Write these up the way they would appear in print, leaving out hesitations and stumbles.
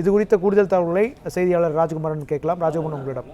இது குறித்த கூடுதல் தகவல்களை செய்தியாளர் ராஜகுமாரன் கேட்கலாம். ராஜகுமாரன், உங்களிடம்.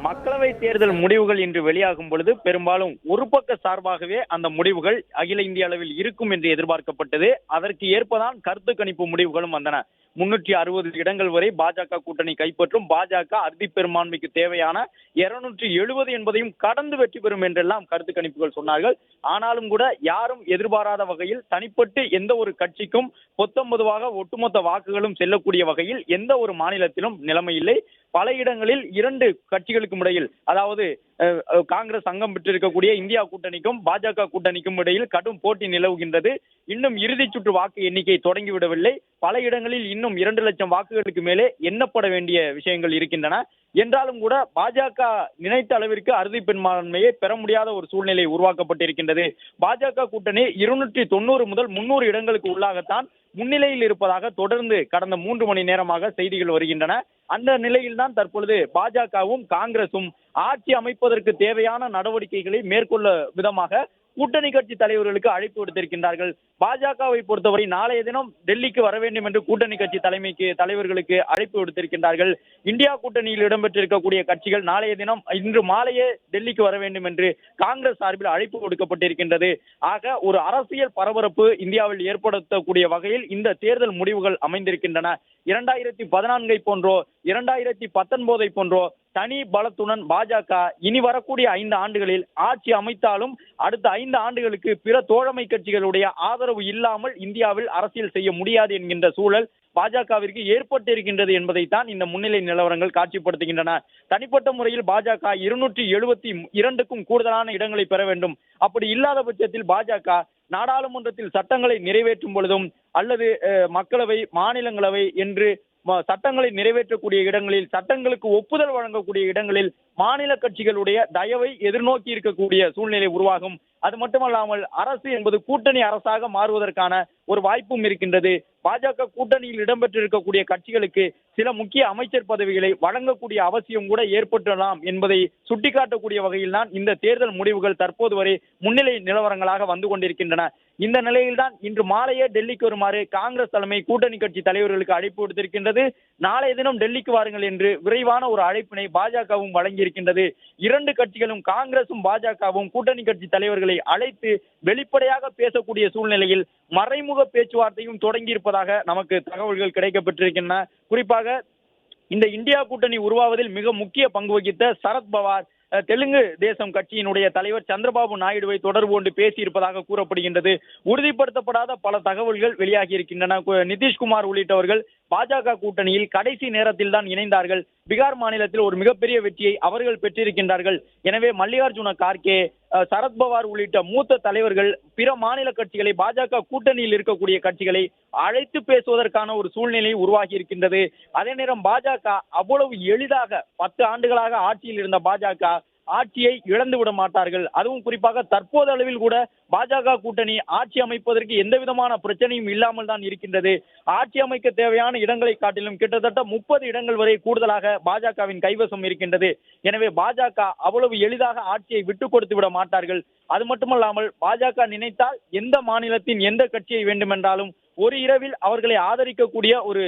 மக்களவை தேர்தல் முடிவுகள் இன்று வெளியாகும் பொழுது பெரும்பாலும் ஒரு பக்க சார்பாகவே அந்த முடிவுகள் அகில இந்திய அளவில் இருக்கும் என்று எதிர்பார்க்கப்பட்டது. அதற்கு ஏற்பதான் கருத்து கணிப்பு முடிவுகளும் வந்தன. 360 இடங்கள் வரை பாஜக கூட்டணி கைப்பற்றும். பாஜக அறுதி பெரும்பான்மைக்கு தேவையான 270 என்பதையும் கடந்து வெற்றி பெறும் என்றெல்லாம் கருத்து கணிப்புகள் சொன்னார்கள். ஆனாலும் கூட யாரும் எதிர்பாராத வகையில் தனிப்பட்டு எந்த ஒரு கட்சிக்கும் பொத்தம்பதுவாக ஒட்டுமொத்த வாக்குகளும் செல்லக்கூடிய வகையில் எந்த ஒரு மாநிலத்திலும் நிலைமை இல்லை. பல இடங்களில் இரண்டு கட்சிகளுக்கும் இடையில், அதாவது காங்கிரஸ் அங்கம் பெற்றிருக்கக்கூடிய இந்தியா கூட்டணிக்கும் பாஜக கூட்டணிக்கும் இடையில் கடும் போட்டி நிலவுகின்றது. இன்னும் இறுதி சுற்று வாக்கு எண்ணிக்கை தொடங்கிவிடவில்லை. பல இடங்களில் இன்னும் 2 லட்சம் வாக்குகளுக்கு மேலே எண்ணப்பட வேண்டிய விஷயங்கள் இருக்கின்றன. என்றாலும் கூட பாஜக நினைத்த அளவிற்கு அறுதி பெரும்பான்மையை பெற முடியாத ஒரு சூழ்நிலை உருவாக்கப்பட்டிருக்கின்றது. பாஜக கூட்டணி 290 முதல் 300 இடங்களுக்கு உள்ளாகத்தான் முன்னிலையில் இருப்பதாக தொடர்ந்து கடந்த 3 மணி நேரமாக செய்திகள் வருகின்றன. அந்த நிலையில்தான் தற்பொழுது பாஜகவும் காங்கிரசும் ஆட்சி அமைப்பதற்கு தேவையான நடவடிக்கைகளை மேற்கொள்ள விதமாக கூட்டணி கட்சி தலைவர்களுக்கு அழைப்பு விடுத்திருக்கின்றார்கள். பாஜகவை பொறுத்தவரை நாளைய தினம் டெல்லிக்கு வர வேண்டும் என்று கூட்டணி கட்சி தலைவர்களுக்கு அழைப்பு விடுத்திருக்கின்றார்கள். இந்தியா கூட்டணியில் இடம்பெற்றிருக்கக்கூடிய கட்சிகள் நாளைய தினம் இன்று மாலையே டெல்லிக்கு வர வேண்டும் என்று காங்கிரஸ் சார்பில் அழைப்பு கொடுக்கப்பட்டிருக்கின்றது. ஆக ஒரு அரசியல் பரபரப்பு இந்தியாவில் ஏற்படுத்தக்கூடிய வகையில் இந்த தேர்தல் முடிவுகள் அமைந்திருக்கின்றன. 2014 போன்றோ 2019 போன்றோ தனி பலத்துடன் பாஜக இனி வரக்கூடிய 5 ஆண்டுகளில் ஆட்சி அமைத்தாலும் அடுத்த 5 ஆண்டுகளுக்கு பிற தோழமை கட்சிகளுடைய ஆதரவு இல்லாமல் இந்தியாவில் அரசியல் செய்ய முடியாது என்கின்ற சூழல் பாஜகவிற்கு ஏற்பட்டிருக்கின்றது என்பதைத்தான் இந்த முன்னிலை நிலவரங்கள் காட்சிப்படுத்துகின்றன. தனிப்பட்ட முறையில் பாஜக 272க்கும் கூடுதலான இடங்களை பெற வேண்டும். அப்படி இல்லாத பட்சத்தில் பாஜக நாடாளுமன்றத்தில் சட்டங்களை நிறைவேற்றும் பொழுதும் அல்லது மக்களவை, மாநிலங்களவை என்று சட்டங்களை நிறைவேற்றக்கூடிய இடங்களில், சட்டங்களுக்கு ஒப்புதல் வழங்கக்கூடிய இடங்களில் மாநில கட்சிகளுடைய தயவை எதிர்நோக்கி இருக்கக்கூடிய சூழ்நிலை உருவாகும். அது மட்டுமல்லாமல் அரசு என்பது கூட்டணி அரசாக மாறுவதற்கான ஒரு வாய்ப்பும் இருக்கின்றது. பாஜக கூட்டணியில் இடம்பெற்றிருக்கக்கூடிய கட்சிகளுக்கு சில முக்கிய அமைச்சர் பதவிகளை வழங்கக்கூடிய அவசியம் கூட ஏற்பட்டுள்ளலாம் என்பதை சுட்டிக்காட்டக்கூடிய வகையில் தான் இந்த தேர்தல் முடிவுகள் தற்போது வரை முன்னிலை நிலவரங்களாக வந்து கொண்டிருக்கின்றன. இந்த நிலையில்தான் இன்று மாலையே டெல்லிக்கு வருமாறு காங்கிரஸ் தலைமை கூட்டணி கட்சி தலைவர்களுக்கு அழைப்பு விடுத்திருக்கின்றது. நாளைய தினம் டெல்லிக்கு வாருங்கள் என்று விரைவான ஒரு அழைப்பினை பாஜகவும் வழங்கியிருக்கின்றது. இரண்டு கட்சிகளும், காங்கிரசும் பாஜகவும் கூட்டணி கட்சி தலைவர்களை அழைத்து வெளிப்படையாக பேசக்கூடிய சூழ்நிலையில் மறைமுக பேச்சுவார்த்தையும் தொடங்கி இருப்பதாக நமக்கு தகவல்கள் கிடைக்கப்பட்டிருக்கின்றன. குறிப்பாக இந்த இந்தியா கூட்டணி உருவாவதில் மிக முக்கிய பங்கு வகித்த சரத்பவார் தெலுங்கு தேசம் கட்சியினுடைய தலைவர் சந்திரபாபு நாயுடுவை தொடர்பு கொண்டு பேசியிருப்பதாக கூறப்படுகின்றது. உறுதிப்படுத்தப்படாத பல தகவல்கள் வெளியாகி இருக்கின்றன. நிதிஷ்குமார் உள்ளிட்டவர்கள் பாஜக கூட்டணியில் கடைசி நேரத்தில் தான் இணைந்தார்கள். பீகார் மாநிலத்தில் ஒரு மிகப்பெரிய வெற்றியை அவர்கள் பெற்றிருக்கின்றார்கள். எனவே மல்லிகார்ஜுன கார்கே, சரத்பவார் உள்ளிட்ட மூத்த தலைவர்கள் பிற மாநில கட்சிகளை, பாஜக கூட்டணியில் இருக்கக்கூடிய கட்சிகளை அழைத்து பேசுவதற்கான ஒரு சூழ்நிலை உருவாகி இருக்கின்றது. அதே நேரம் பாஜக அவ்வளவு எளிதாக 10 ஆண்டுகளாக ஆட்சியில் இருந்த பாஜக ஆட்சியை இழந்து விட மாட்டார்கள். அதுவும் குறிப்பாக தற்போது அளவில் கூட பாஜக கூட்டணி ஆட்சி அமைப்பதற்கு எந்த விதமான பிரச்சனையும் இல்லாமல் தான் இருக்கின்றது. ஆட்சி அமைக்க தேவையான இடங்களை காட்டிலும் கிட்டத்தட்ட 30 இடங்கள் வரை கூடுதலாக பாஜகவின் கைவசம் இருக்கின்றது. எனவே பாஜக அவ்வளவு எளிதாக ஆட்சியை விட்டுக் கொடுத்து விட மாட்டார்கள். அது மட்டுமல்லாமல் பாஜக நினைத்தால் எந்த மாநிலத்தின் எந்த கட்சியை வேண்டுமென்றாலும் ஒரு இரவில் அவர்களை ஆதரிக்கக்கூடிய ஒரு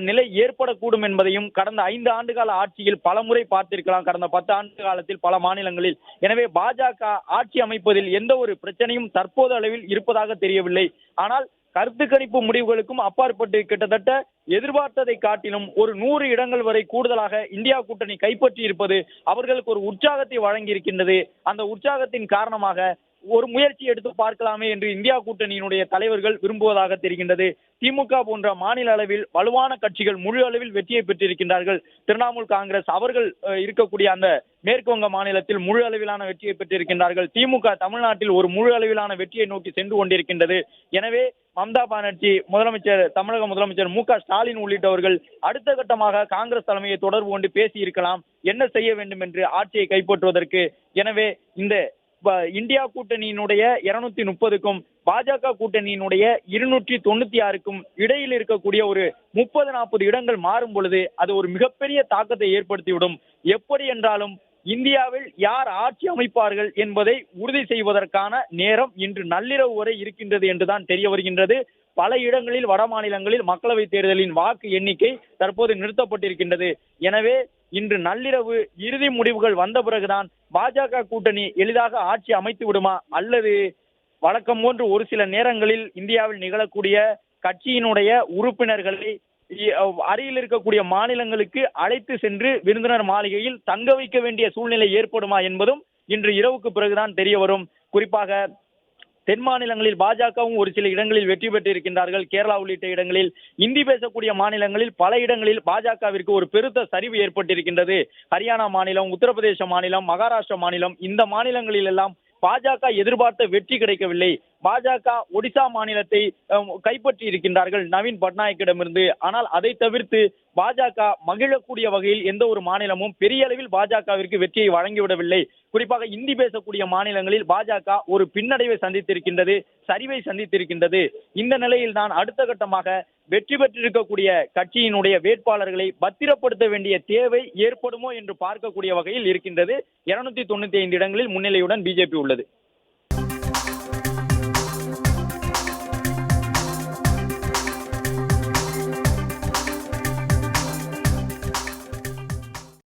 நிலை ஏற்படக்கூடும் என்பதையும் கடந்த 5 ஆண்டுகால ஆட்சியில் பல முறை பார்த்திருக்கலாம், கடந்த 10 ஆண்டு காலத்தில் பல மாநிலங்களில். எனவே பாஜக ஆட்சி அமைப்பதில் எந்த ஒரு பிரச்சனையும் தற்போது அளவில் இருப்பதாக தெரியவில்லை. ஆனால் கருத்து கணிப்பு முடிவுகளுக்கும் அப்பாற்பட்டு கிட்டத்தட்ட எதிர்பார்த்ததை காட்டிலும் ஒரு 100 இடங்கள் வரை கூடுதலாக இந்தியா கூட்டணி கைப்பற்றி இருப்பது அவர்களுக்கு ஒரு உற்சாகத்தை வழங்கி இருக்கின்றது. அந்த உற்சாகத்தின் காரணமாக ஒரு முயற்சி எடுத்து பார்க்கலாமே என்று இந்தியா கூட்டணியினுடைய தலைவர்கள் விரும்புவதாக தெரிகின்றது. திமுக போன்ற மாநில அளவில் வலுவான கட்சிகள் முழு அளவில் வெற்றியை பெற்றிருக்கின்றார்கள். திரிணாமுல் காங்கிரஸ் அவர்கள் இருக்கக்கூடிய அந்த மேற்கு வங்க மாநிலத்தில் முழு அளவிலான வெற்றியை பெற்றிருக்கின்றார்கள். திமுக தமிழ்நாட்டில் ஒரு முழு அளவிலான வெற்றியை நோக்கி சென்று கொண்டிருக்கின்றது. எனவே மம்தா பானர்ஜி, தமிழக முதலமைச்சர் மு.க. ஸ்டாலின் உள்ளிட்டவர்கள் அடுத்த கட்டமாக காங்கிரஸ் தலைமையை தொடர்பு கொண்டு பேசி இருக்கலாம், என்ன செய்ய வேண்டும் என்று ஆட்சியை கைப்பற்றுவதற்கு. எனவே இந்த இந்தியா கூட்டணியினுடைய 230க்கும் பாஜக கூட்டணியினுடைய 296க்கும் இடையில் இருக்கக்கூடிய ஒரு 30-40 இடங்கள் மாறும் பொழுது அது ஒரு மிகப்பெரிய தாக்கத்தை ஏற்படுத்திவிடும். எப்படி என்றாலும் இந்தியாவில் யார் ஆட்சி அமைப்பார்கள் என்பதை உறுதி செய்வதற்கான நேரம் இன்று நள்ளிரவு வரை இருக்கின்றது என்றுதான் தெரிய வருகின்றது. பல இடங்களில் வட மாநிலங்களில் மக்களவைத் தேர்தலின் வாக்கு எண்ணிக்கை தற்போது நிறுத்தப்பட்டிருக்கின்றது. எனவே இன்று நள்ளிரவு இறுதி முடிவுகள் வந்த பிறகுதான் பாஜக கூட்டணி எளிதாக ஆட்சி அமைத்து விடுமா, அல்லது வழக்கம் போன்று ஒரு சில நேரங்களில் இந்தியாவில் நிகழக்கூடிய கட்சியினுடைய உறுப்பினர்களை அருகில் இருக்கக்கூடிய மாநிலங்களுக்கு அழைத்து சென்று விருந்தினர் மாளிகையில் தங்க வைக்க வேண்டிய சூழ்நிலை ஏற்படுமா என்பதும் இன்று இரவுக்கு பிறகுதான் தெரிய வரும். குறிப்பாக தென் மாநிலங்களில் பாஜகவும் ஒரு சில இடங்களில் வெற்றி பெற்றிருக்கின்றார்கள். கேரளா உள்ளிட்ட இடங்களில் இந்தி பேசக்கூடிய மாநிலங்களில் பல இடங்களில் பாஜகவிற்கு ஒரு பெருத்த சரிவு ஏற்பட்டிருக்கின்றது. ஹரியானா மாநிலம், உத்தரப்பிரதேச மாநிலம், மகாராஷ்டிரா மாநிலம், இந்த மாநிலங்களில் எல்லாம் பாஜக எதிர்பார்த்த வெற்றி கிடைக்கவில்லை. பாஜக ஒடிசா மாநிலத்தை கைப்பற்றி இருக்கின்றார்கள் நவீன் பட்நாயக்கிடமிருந்து. ஆனால் அதை தவிர்த்து பாஜக மகிழக்கூடிய வகையில் எந்த ஒரு மாநிலமும் பெரிய அளவில் பாஜகவிற்கு வெற்றியை வழங்கிவிடவில்லை. குறிப்பாக இந்தி பேசக்கூடிய மாநிலங்களில் பாஜக ஒரு பின்னடைவை சந்தித்திருக்கின்றது, சரிவை சந்தித்திருக்கின்றது. இந்த நிலையில் தான் அடுத்த கட்டமாக வெற்றி பெற்றிருக்கக்கூடிய கட்சியினுடைய வேட்பாளர்களை பத்திரப்படுத்த வேண்டிய தேவை ஏற்படுமோ என்று பார்க்கக்கூடிய வகையில் இருக்கின்றது. 295 இடங்களில் முன்னிலையுடன் பிஜேபி உள்ளது.